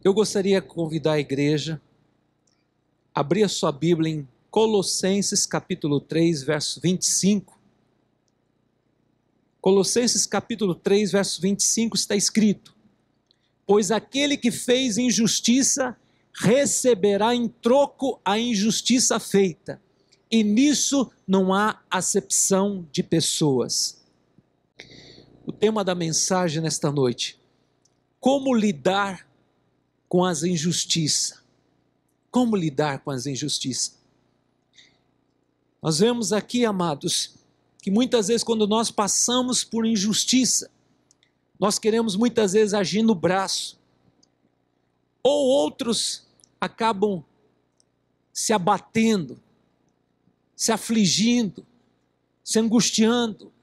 Eu gostaria de convidar a igreja a abrir a sua Bíblia em Colossenses capítulo 3, verso 25. Colossenses capítulo 3, verso 25 está escrito: pois aquele que fez injustiça receberá em troco a injustiça feita, e nisso não há acepção de pessoas. O tema da mensagem nesta noite: como lidar com as injustiças. Como lidar com as injustiças? Nós vemos aqui, amados, que muitas vezes quando nós passamos por injustiça, nós queremos muitas vezes agir no braço, ou outros acabam se abatendo, se afligindo, se angustiando.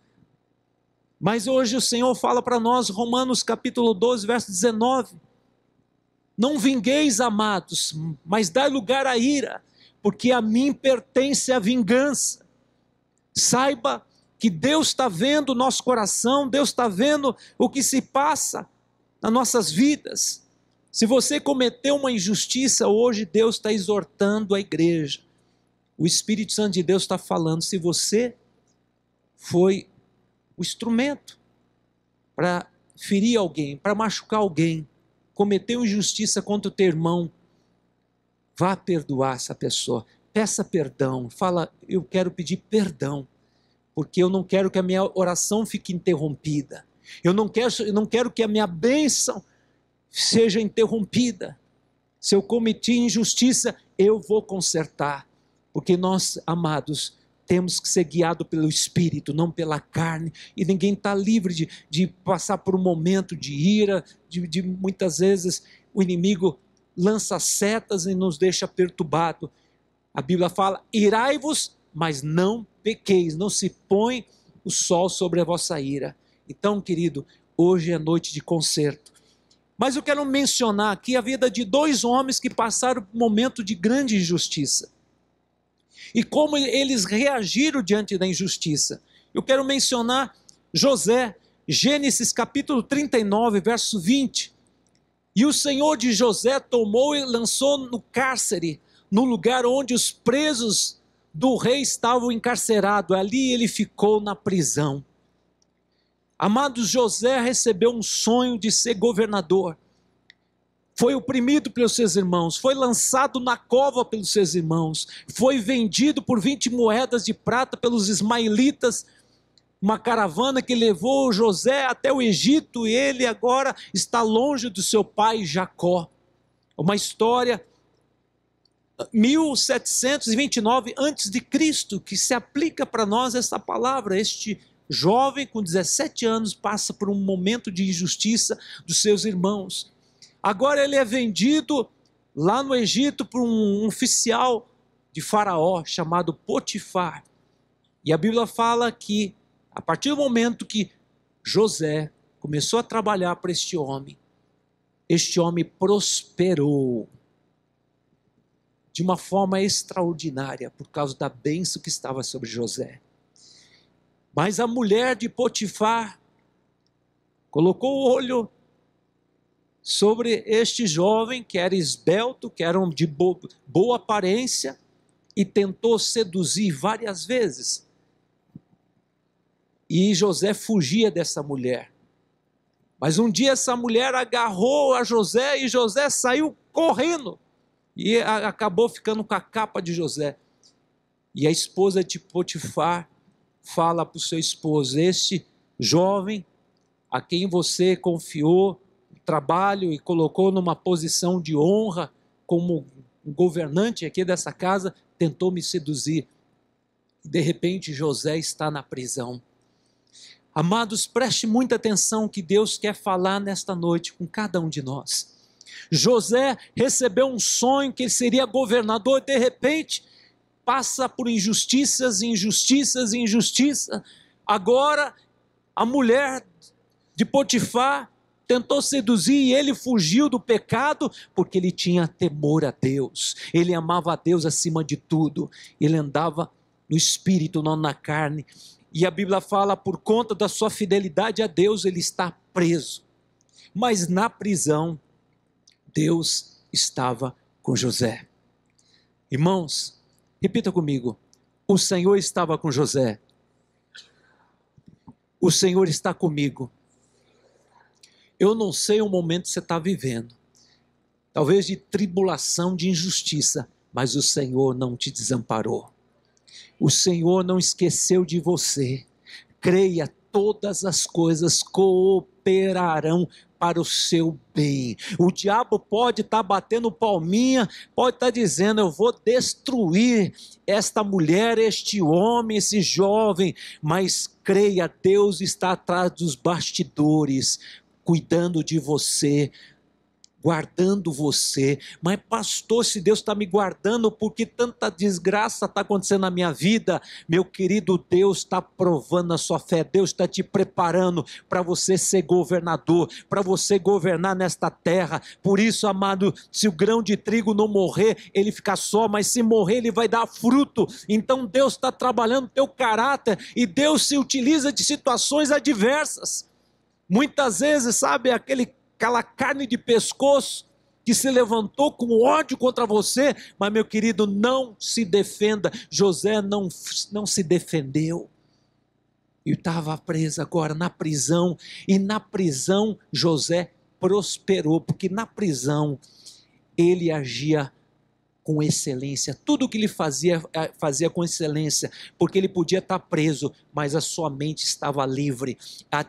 Mas hoje o Senhor fala para nós, Romanos capítulo 12, verso 19, não vingueis, amados, mas dai lugar à ira, porque a mim pertence a vingança. Saiba que Deus está vendo o nosso coração, Deus está vendo o que se passa nas nossas vidas. Se você cometeu uma injustiça, hoje Deus está exortando a igreja. O Espírito Santo de Deus está falando, se você foi o instrumento para ferir alguém, para machucar alguém, cometeu injustiça contra o teu irmão, vá perdoar essa pessoa, peça perdão, fala, eu quero pedir perdão, porque eu não quero que a minha oração fique interrompida, eu não quero que a minha bênção seja interrompida. Se eu cometi injustiça, eu vou consertar, porque nós, amados, temos que ser guiados pelo Espírito, não pela carne, e ninguém está livre de passar por um momento de ira, de muitas vezes o inimigo lança setas e nos deixa perturbado. A Bíblia fala, irai-vos, mas não pequeis, não se põe o sol sobre a vossa ira. Então, querido, hoje é noite de conserto. Mas eu quero mencionar aqui a vida de dois homens que passaram por um momento de grande injustiça. E como eles reagiram diante da injustiça. Eu quero mencionar José, Gênesis capítulo 39, verso 20. E o Senhor de José tomou e lançou no cárcere, no lugar onde os presos do rei estavam encarcerados. Ali ele ficou na prisão. Amados, José recebeu um sonho de ser governador. Foi oprimido pelos seus irmãos, foi lançado na cova pelos seus irmãos, foi vendido por 20 moedas de prata pelos ismaelitas, uma caravana que levou José até o Egito, e ele agora está longe do seu pai Jacó. Uma história 1729 a.C., que se aplica para nós essa palavra. Este jovem com 17 anos passa por um momento de injustiça dos seus irmãos. Agora ele é vendido lá no Egito por um oficial de Faraó chamado Potifar. E a Bíblia fala que a partir do momento que José começou a trabalhar para este homem prosperou de uma forma extraordinária por causa da bênção que estava sobre José. Mas a mulher de Potifar colocou o olho sobre este jovem que era esbelto, que era de boa aparência, e tentou seduzir várias vezes. E José fugia dessa mulher. Mas um dia essa mulher agarrou a José e José saiu correndo e acabou ficando com a capa de José. E a esposa de Potifar fala para o seu esposo, este jovem a quem você confiou trabalho e colocou numa posição de honra como um governante aqui dessa casa, tentou me seduzir. De repente José está na prisão. Amados, preste muita atenção que Deus quer falar nesta noite com cada um de nós. José recebeu um sonho que ele seria governador, de repente passa por injustiças, injustiças, injustiça. Agora a mulher de Potifar tentou seduzir e ele fugiu do pecado porque ele tinha temor a Deus. Ele amava a Deus acima de tudo. Ele andava no espírito, não na carne. E a Bíblia fala, por conta da sua fidelidade a Deus, ele está preso. Mas na prisão, Deus estava com José. Irmãos, repita comigo: o Senhor estava com José. O Senhor está comigo. Eu não sei o momento que você está vivendo, talvez de tribulação, de injustiça, mas o Senhor não te desamparou. O Senhor não esqueceu de você. Creia, todas as coisas cooperarão para o seu bem. O diabo pode estar batendo palminha, pode estar dizendo: eu vou destruir esta mulher, este homem, esse jovem, mas creia, Deus está atrás dos bastidores, cuidando de você, guardando você. Mas pastor, se Deus está me guardando, por que tanta desgraça está acontecendo na minha vida? Meu querido, Deus está provando a sua fé, Deus está te preparando para você ser governador, para você governar nesta terra. Por isso, amado, se o grão de trigo não morrer, ele fica só, mas se morrer, ele vai dar fruto. Então Deus está trabalhando teu caráter, e Deus se utiliza de situações adversas. Muitas vezes, sabe, aquela carne de pescoço que se levantou com ódio contra você, mas meu querido, não se defenda. José não se defendeu, e estava preso agora na prisão, e na prisão José prosperou, porque na prisão ele agia com excelência, tudo o que ele fazia com excelência, porque ele podia estar preso, mas a sua mente estava livre.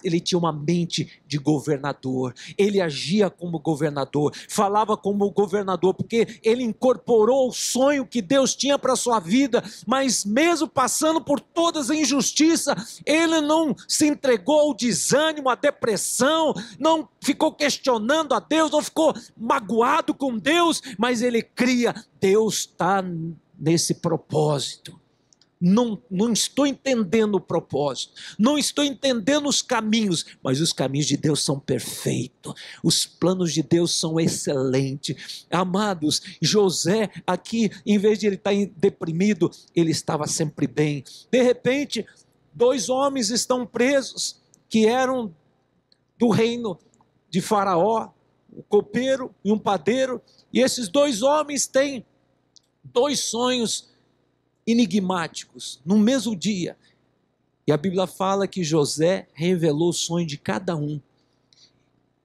Ele tinha uma mente de governador, ele agia como governador, falava como governador, porque ele incorporou o sonho que Deus tinha para a sua vida. Mas mesmo passando por todas as injustiças, ele não se entregou ao desânimo, à depressão, não ficou questionando a Deus, não ficou magoado com Deus, mas ele cria: Deus está nesse propósito. Não estou entendendo o propósito, não estou entendendo os caminhos, mas os caminhos de Deus são perfeitos, os planos de Deus são excelentes. Amados, José aqui, em vez de ele estar deprimido, ele estava sempre bem. De repente, 2 homens estão presos, que eram do reino de Faraó, um copeiro e um padeiro, e esses 2 homens têm 2 sonhos enigmáticos no mesmo dia, e a Bíblia fala que José revelou o sonho de cada um,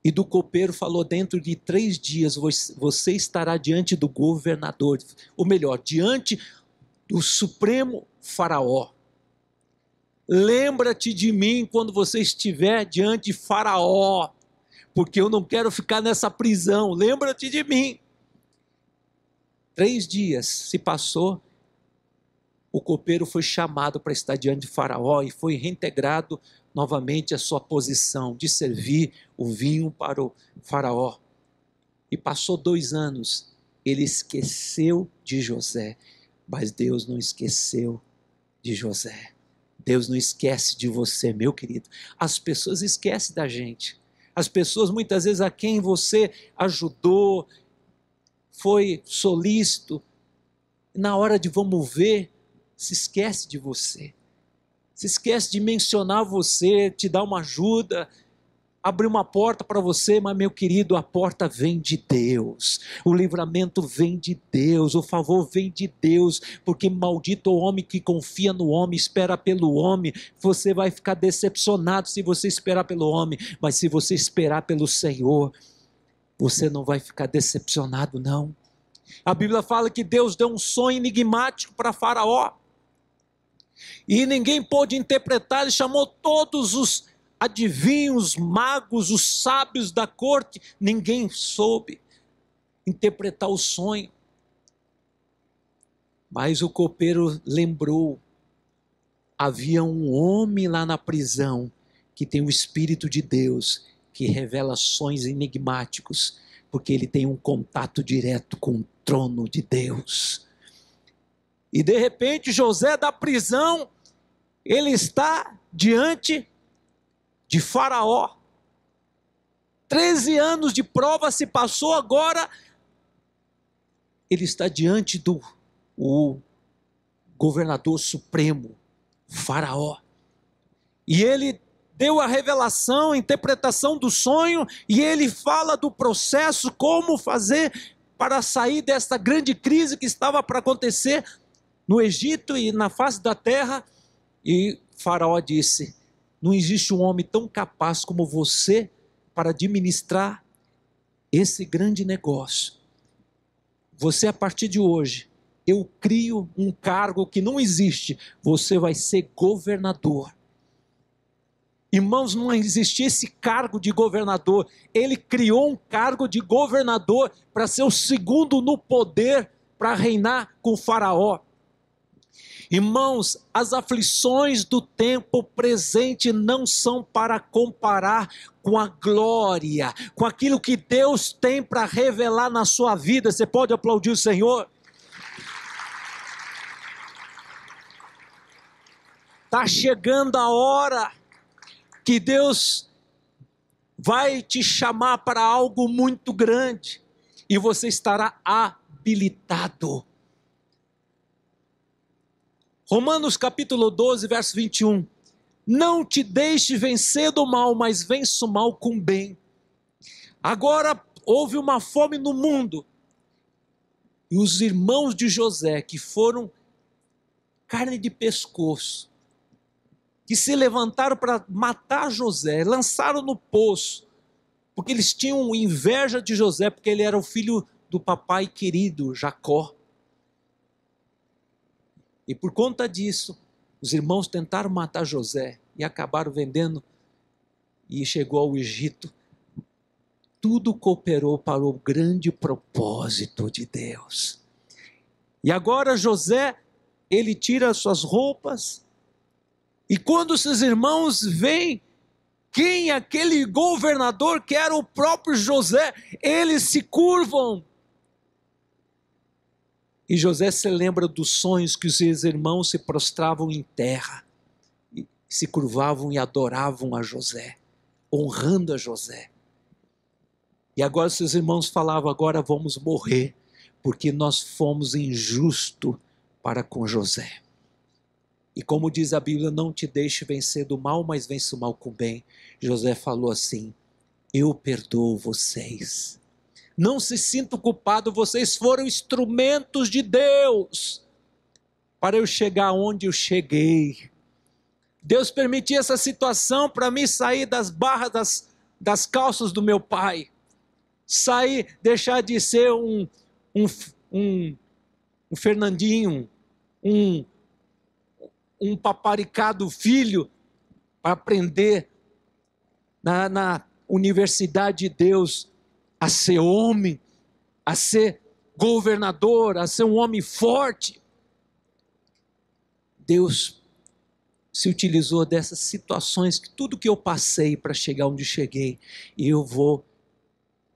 e do copeiro falou: dentro de 3 dias você estará diante do governador, ou melhor, diante do supremo Faraó. Lembra-te de mim quando você estiver diante de Faraó, porque eu não quero ficar nessa prisão. Lembra-te de mim. 3 dias se passou, o copeiro foi chamado para estar diante de Faraó, e foi reintegrado novamente a sua posição de servir o vinho para o Faraó. E passou 2 anos, ele esqueceu de José, mas Deus não esqueceu de José. Deus não esquece de você, meu querido. As pessoas esquecem da gente. As pessoas, muitas vezes, a quem você ajudou, foi solícito, na hora de vamos ver, se esquece de você. Se esquece de mencionar você, te dar uma ajuda, abrir uma porta para você. Mas meu querido, a porta vem de Deus, o livramento vem de Deus, o favor vem de Deus, porque maldito o homem que confia no homem, espera pelo homem. Você vai ficar decepcionado se você esperar pelo homem, mas se você esperar pelo Senhor, você não vai ficar decepcionado, não. A Bíblia fala que Deus deu um sonho enigmático para Faraó, e ninguém pôde interpretar. Ele chamou todos os adivinhos, magos, os sábios da corte, ninguém soube interpretar o sonho. Mas o copeiro lembrou: havia um homem lá na prisão que tem o Espírito de Deus, que revela sonhos enigmáticos, porque ele tem um contato direto com o trono de Deus. E de repente José da prisão, ele está diante de Faraó. 13 anos de prova se passou, agora ele está diante do governador supremo, Faraó. E ele deu a revelação, a interpretação do sonho, e ele fala do processo, como fazer para sair desta grande crise que estava para acontecer no Egito e na face da terra. E Faraó disse: não existe um homem tão capaz como você para administrar esse grande negócio. Você, a partir de hoje, eu crio um cargo que não existe, você vai ser governador. Irmãos, não existia esse cargo de governador, ele criou um cargo de governador para ser o segundo no poder para reinar com Faraó. Irmãos, as aflições do tempo presente não são para comparar com a glória, com aquilo que Deus tem para revelar na sua vida. Você pode aplaudir o Senhor? Está chegando a hora que Deus vai te chamar para algo muito grande e você estará habilitado. Romanos capítulo 12, verso 21. Não te deixe vencer do mal, mas vença o mal com bem. Agora houve uma fome no mundo, e os irmãos de José, que foram carne de pescoço, que se levantaram para matar José, lançaram no poço, porque eles tinham inveja de José, porque ele era o filho do papai querido, Jacó. E por conta disso, os irmãos tentaram matar José e acabaram vendendo e chegou ao Egito. Tudo cooperou para o grande propósito de Deus. E agora José, ele tira suas roupas, e quando seus irmãos veem quem é aquele governador que era o próprio José, eles se curvam. E José se lembra dos sonhos que os seus irmãos se prostravam em terra, e se curvavam e adoravam a José, honrando a José. E agora seus irmãos falavam: agora vamos morrer, porque nós fomos injustos para com José. E como diz a Bíblia, não te deixe vencer do mal, mas vence o mal com o bem. José falou assim: eu perdoo vocês. Não se sintam culpados, vocês foram instrumentos de Deus para eu chegar onde eu cheguei. Deus permitiu essa situação para mim sair das barras das calças do meu pai. Sair, deixar de ser um Fernandinho, um paparicado filho, para aprender na universidade de Deus a ser homem, a ser governador, a ser um homem forte. Deus se utilizou dessas situações, que tudo que eu passei para chegar onde cheguei, e eu vou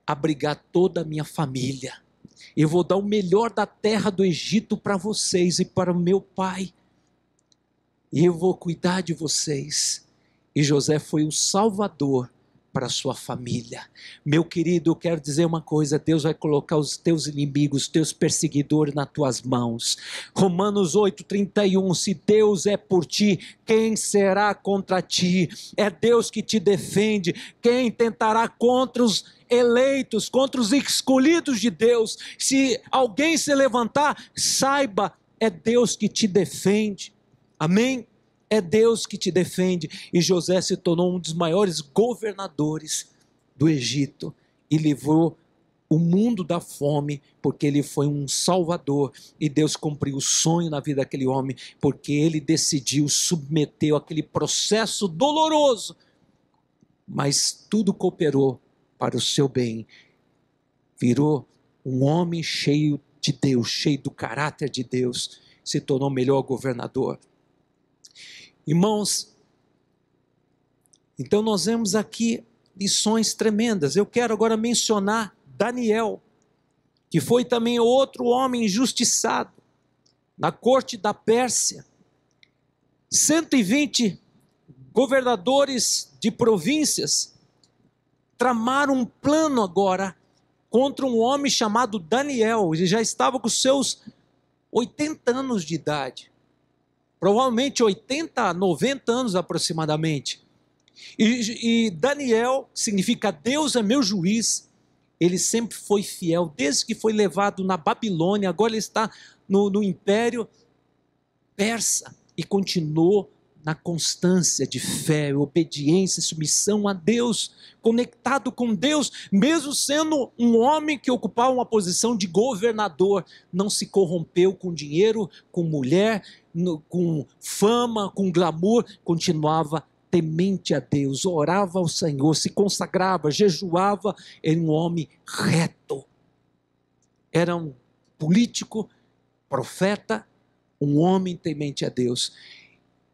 abrigar toda a minha família. Eu vou dar o melhor da terra do Egito para vocês e para o meu pai. E eu vou cuidar de vocês. E José foi o salvador para a sua família. Meu querido, eu quero dizer uma coisa: Deus vai colocar os teus inimigos, os teus perseguidores nas tuas mãos. Romanos 8:31, se Deus é por ti, quem será contra ti? É Deus que te defende. Quem tentará contra os eleitos, contra os escolhidos de Deus? Se alguém se levantar, saiba, é Deus que te defende. Amém? É Deus que te defende. E José se tornou um dos maiores governadores do Egito e livrou o mundo da fome, porque ele foi um salvador, e Deus cumpriu o sonho na vida daquele homem, porque ele decidiu, submeteu aquele processo doloroso, mas tudo cooperou para o seu bem. Virou um homem cheio de Deus, cheio do caráter de Deus, se tornou o melhor governador. Irmãos, então nós vemos aqui lições tremendas. Eu quero agora mencionar Daniel, que foi também outro homem injustiçado na corte da Pérsia. 120 governadores de províncias tramaram um plano agora contra um homem chamado Daniel. Ele já estava com seus 80 anos de idade. Provavelmente 80 a 90 anos aproximadamente. E Daniel, que significa Deus é meu juiz, ele sempre foi fiel, desde que foi levado na Babilônia, agora ele está no Império Persa, e continuou na constância de fé, obediência, submissão a Deus, conectado com Deus, mesmo sendo um homem que ocupava uma posição de governador, não se corrompeu com dinheiro, com mulher, com fama, com glamour, continuava temente a Deus, orava ao Senhor, se consagrava, jejuava, era um homem reto, era um político, profeta, um homem temente a Deus.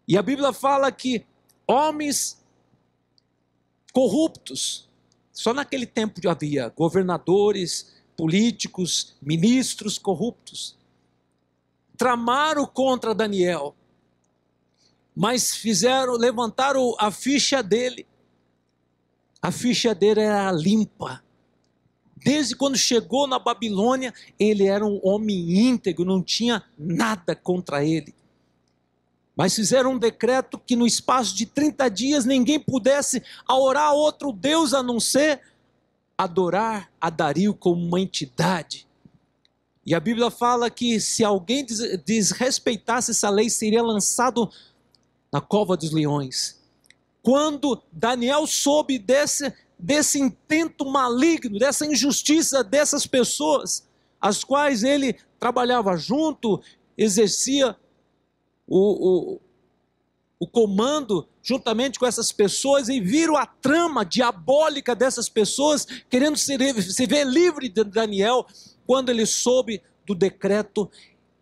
E a Bíblia fala que homens corruptos, só naquele tempo havia governadores, políticos, ministros corruptos, tramaram contra Daniel, mas levantaram a ficha dele. A ficha dele era limpa. Desde quando chegou na Babilônia, ele era um homem íntegro, não tinha nada contra ele. Mas fizeram um decreto que no espaço de 30 dias ninguém pudesse orar a outro Deus a não ser adorar a Dario como uma entidade. E a Bíblia fala que se alguém desrespeitasse essa lei, seria lançado na cova dos leões. Quando Daniel soube desse intento maligno, dessa injustiça dessas pessoas, as quais ele trabalhava junto, exercia o comando juntamente com essas pessoas, e viram a trama diabólica dessas pessoas, querendo se ver livre de Daniel. Quando ele soube do decreto,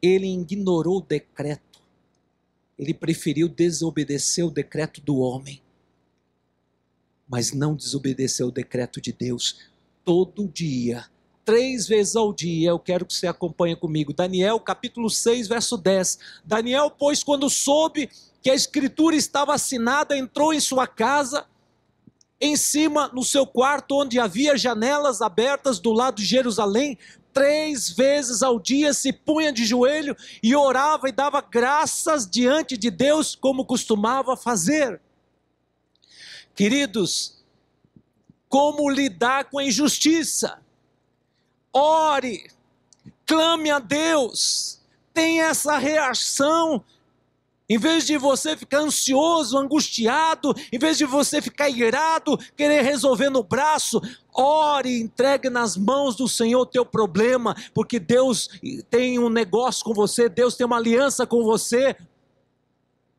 ele ignorou o decreto, ele preferiu desobedecer o decreto do homem, mas não desobedeceu o decreto de Deus. Todo dia, 3 vezes ao dia, eu quero que você acompanhe comigo, Daniel capítulo 6, verso 10, Daniel, pois, quando soube que a escritura estava assinada, entrou em sua casa, em cima, no seu quarto, onde havia janelas abertas do lado de Jerusalém, 3 vezes ao dia se punha de joelho e orava e dava graças diante de Deus, como costumava fazer. Queridos, como lidar com a injustiça? Ore, clame a Deus, tenha essa reação. Em vez de você ficar ansioso, angustiado, em vez de você ficar irado, querer resolver no braço, ore, entregue nas mãos do Senhor o teu problema, porque Deus tem um negócio com você, Deus tem uma aliança com você.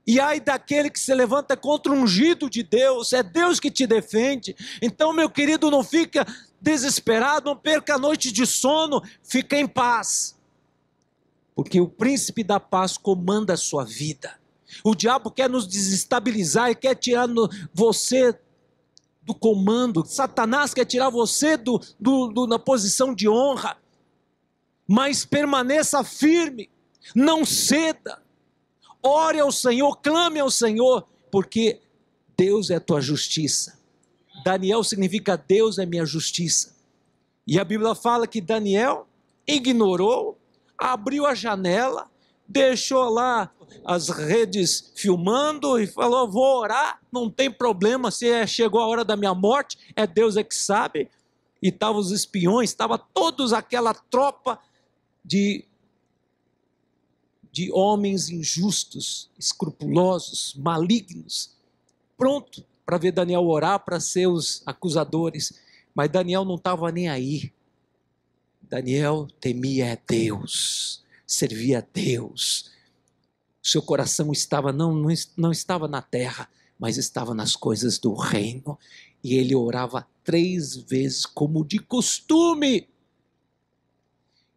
E ai daquele que se levanta contra o ungido de Deus, é Deus que te defende. Então, meu querido, não fica desesperado, não perca a noite de sono, fica em paz, porque o príncipe da paz comanda a sua vida. O diabo quer nos desestabilizar e quer tirar você do comando. Satanás quer tirar você na posição de honra. Mas permaneça firme, não ceda. Ore ao Senhor, clame ao Senhor, porque Deus é a tua justiça. Daniel significa Deus é minha justiça. E a Bíblia fala que Daniel ignorou, abriu a janela, deixou lá as redes filmando e falou: vou orar, não tem problema, se chegou a hora da minha morte, é Deus é que sabe. E estavam os espiões, estava todos aquela tropa de homens injustos, escrupulosos, malignos, pronto para ver Daniel orar, para ser os acusadores. Mas Daniel não estava nem aí. Daniel temia a Deus, servia a Deus. Seu coração estava não estava na terra, mas estava nas coisas do reino. E ele orava 3 vezes como de costume.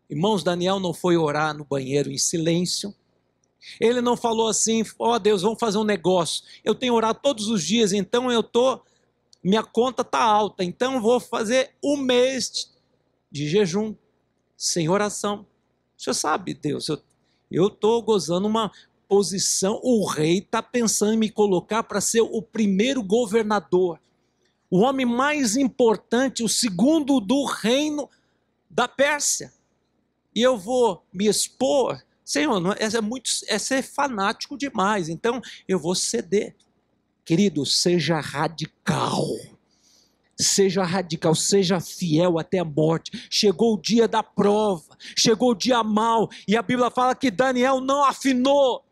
Irmãos, Daniel não foi orar no banheiro em silêncio. Ele não falou assim: ó Deus, vamos fazer um negócio. Eu tenho orado todos os dias, então minha conta está alta, então vou fazer 1 mês de jejum, sem oração. O senhor sabe, Deus, eu estou gozando uma posição, o rei está pensando em me colocar para ser o primeiro governador, o homem mais importante, o segundo do reino da Pérsia. E eu vou me expor, Senhor, é ser fanático demais, então eu vou ceder. Querido, seja radical. Seja radical, seja fiel até a morte. Chegou o dia da prova, chegou o dia mau, e a Bíblia fala que Daniel não afinou,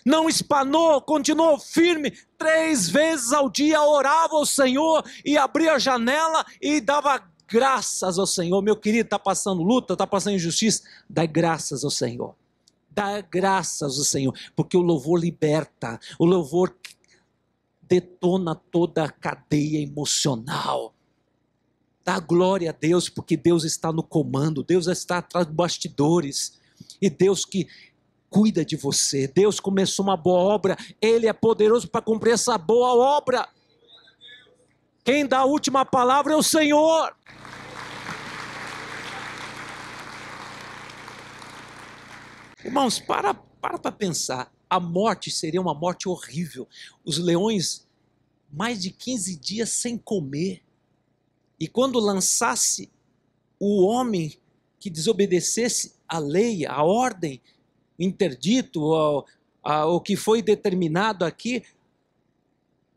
não espanou, continuou firme. 3 vezes ao dia orava ao Senhor e abria a janela e dava graças ao Senhor. Meu querido, está passando luta, está passando injustiça, dá graças ao Senhor. Dá graças ao Senhor, porque o louvor liberta, o louvor detona toda a cadeia emocional. Dá glória a Deus, porque Deus está no comando, Deus está atrás dos bastidores, e Deus que cuida de você. Deus começou uma boa obra, Ele é poderoso para cumprir essa boa obra. Quem dá a última palavra é o Senhor. Irmãos, para pensar. A morte seria uma morte horrível. Os leões, mais de 15 dias sem comer. E quando lançasse o homem que desobedecesse a lei, a ordem, interdito, o que foi determinado aqui,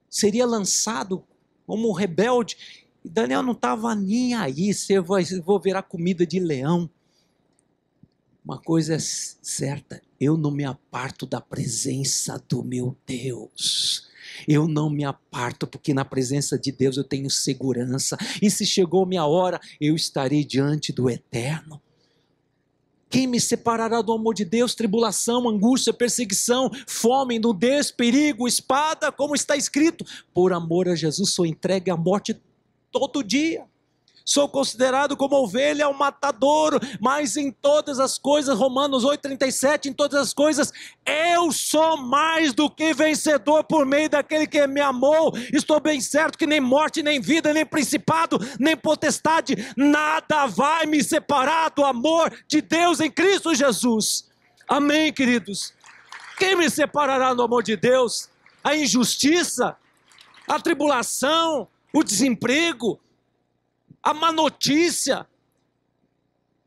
seria lançado como um rebelde. E Daniel não estava nem aí, vou virar comida de leão. Uma coisa é certa, eu não me aparto da presença do meu Deus. Eu não me aparto, porque na presença de Deus eu tenho segurança. E se chegou minha hora, eu estarei diante do Eterno. Quem me separará do amor de Deus? Tribulação, angústia, perseguição, fome, nudez, perigo, espada, como está escrito. Por amor a Jesus sou entregue à morte todo dia. Sou considerado como ovelha, um matadouro, mas em todas as coisas, Romanos 8,37, em todas as coisas, eu sou mais do que vencedor por meio daquele que me amou. Estou bem certo que nem morte, nem vida, nem principado, nem potestade, nada vai me separar do amor de Deus em Cristo Jesus. Amém, queridos? Quem me separará do amor de Deus? A injustiça, a tribulação, o desemprego, a má notícia.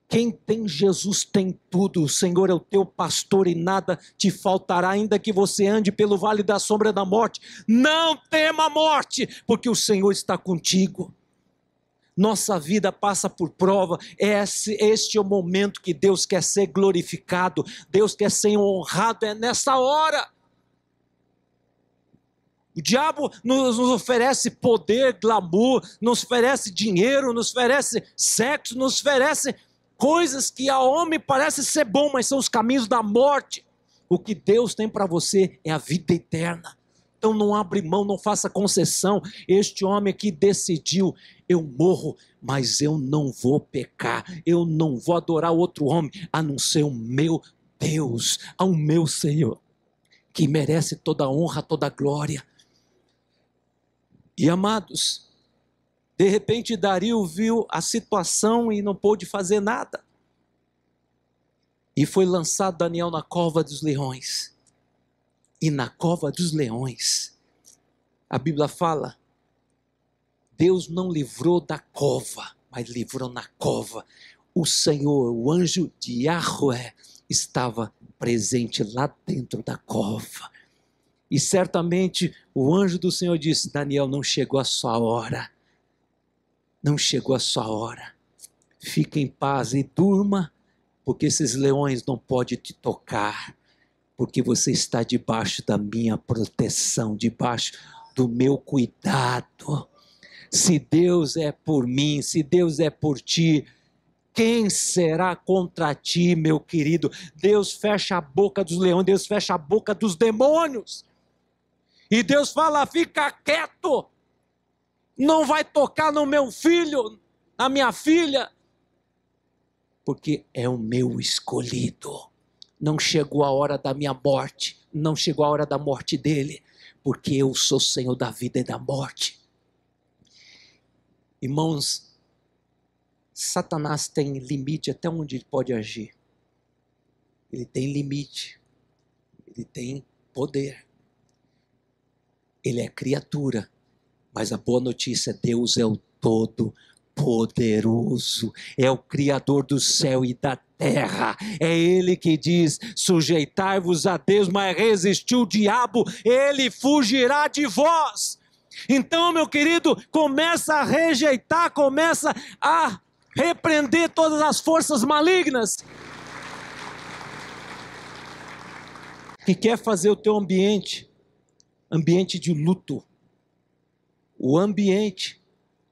Quem tem Jesus tem tudo. O Senhor é o teu pastor e nada te faltará, ainda que você ande pelo vale da sombra da morte. Não tema a morte, porque o Senhor está contigo. Nossa vida passa por prova. Este é o momento que Deus quer ser glorificado, Deus quer ser honrado, é nessa hora. O diabo nos oferece poder, glamour, nos oferece dinheiro, nos oferece sexo, nos oferece coisas que ao homem parece ser bom, mas são os caminhos da morte. O que Deus tem para você é a vida eterna. Então não abre mão, não faça concessão. Este homem aqui decidiu, eu morro, mas eu não vou pecar, eu não vou adorar outro homem, a não ser o meu Deus, ao meu Senhor, que merece toda a honra, toda a glória. E amados, de repente Dario viu a situação e não pôde fazer nada. E foi lançado Daniel na cova dos leões. E na cova dos leões, a Bíblia fala, Deus não livrou da cova, mas livrou na cova. O Senhor, o anjo de Yahweh, estava presente lá dentro da cova. E certamente o anjo do Senhor disse, Daniel, não chegou a sua hora. Não chegou a sua hora. Fique em paz e durma, porque esses leões não podem te tocar, porque você está debaixo da minha proteção, debaixo do meu cuidado. Se Deus é por mim, se Deus é por ti, quem será contra ti, meu querido? Deus fecha a boca dos leões, Deus fecha a boca dos demônios. E Deus fala, fica quieto, não vai tocar no meu filho, na minha filha, porque é o meu escolhido. Não chegou a hora da minha morte, não chegou a hora da morte dele, porque eu sou Senhor da vida e da morte. Irmãos, Satanás tem limite até onde ele pode agir. Ele tem limite, ele tem poder. Ele é criatura, mas a boa notícia é Deus é o Todo-Poderoso, é o Criador do céu e da terra. É Ele que diz: sujeitai-vos a Deus, mas resistir o diabo, ele fugirá de vós. Então, meu querido, começa a rejeitar, começa a repreender todas as forças malignas que quer fazer o teu ambiente de luto. O ambiente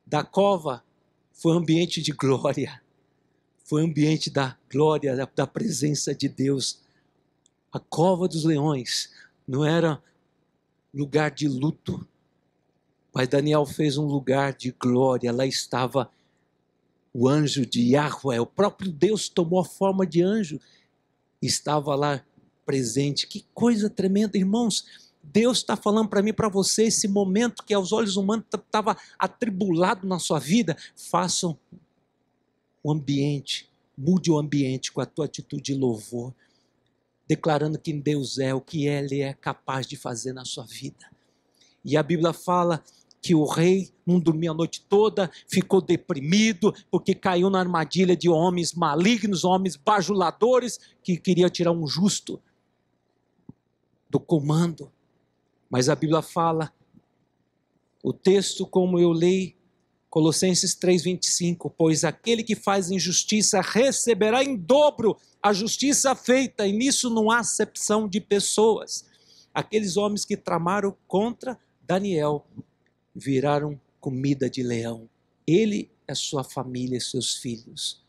da cova foi um ambiente de glória, foi um ambiente da glória, da presença de Deus. A cova dos leões não era lugar de luto, mas Daniel fez um lugar de glória. Lá estava o anjo de Yahweh, o próprio Deus tomou a forma de anjo, estava lá presente. Que coisa tremenda, irmãos. Deus está falando para mim, para você, esse momento que aos olhos humanos estava atribulado na sua vida, façam o ambiente, mude o ambiente com a tua atitude de louvor, declarando quem Deus é, o que Ele é capaz de fazer na sua vida. E a Bíblia fala que o rei não dormia a noite toda, ficou deprimido, porque caiu na armadilha de homens malignos, homens bajuladores, que queriam tirar um justo do comando. Mas a Bíblia fala, o texto como eu leio, Colossenses 3,25, pois aquele que faz injustiça receberá em dobro a justiça feita, e nisso não há acepção de pessoas. Aqueles homens que tramaram contra Daniel viraram comida de leão. Ele, a sua família e seus filhos.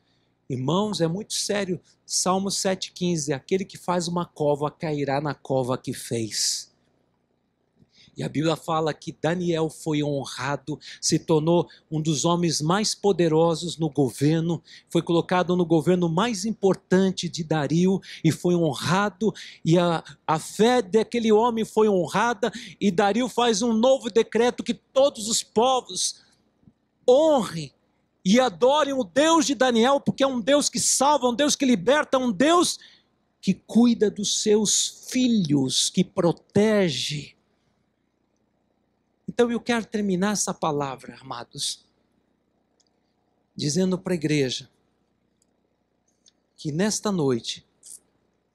Irmãos, é muito sério. Salmo 7,15, aquele que faz uma cova cairá na cova que fez. E a Bíblia fala que Daniel foi honrado, se tornou um dos homens mais poderosos no governo, foi colocado no governo mais importante de Dario e foi honrado, e a fé daquele homem foi honrada, e Dario faz um novo decreto que todos os povos honrem e adorem o Deus de Daniel, porque é um Deus que salva, um Deus que liberta, um Deus que cuida dos seus filhos, que protege. Então eu quero terminar essa palavra, amados, dizendo para a igreja que nesta noite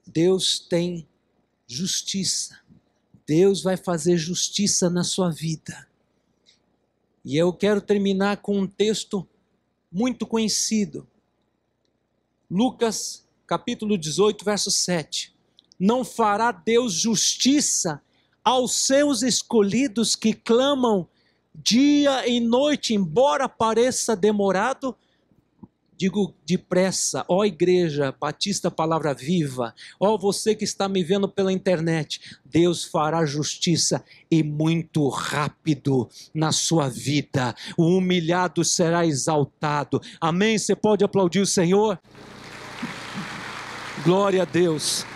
Deus tem justiça. Deus vai fazer justiça na sua vida. E eu quero terminar com um texto muito conhecido. Lucas, capítulo 18, verso 7. Não fará Deus justiça aos seus escolhidos que clamam dia e noite, embora pareça demorado? Digo depressa, ó Igreja Batista Palavra Viva, ó você que está me vendo pela internet, Deus fará justiça e muito rápido na sua vida. O humilhado será exaltado. Amém? Você pode aplaudir o Senhor? Glória a Deus.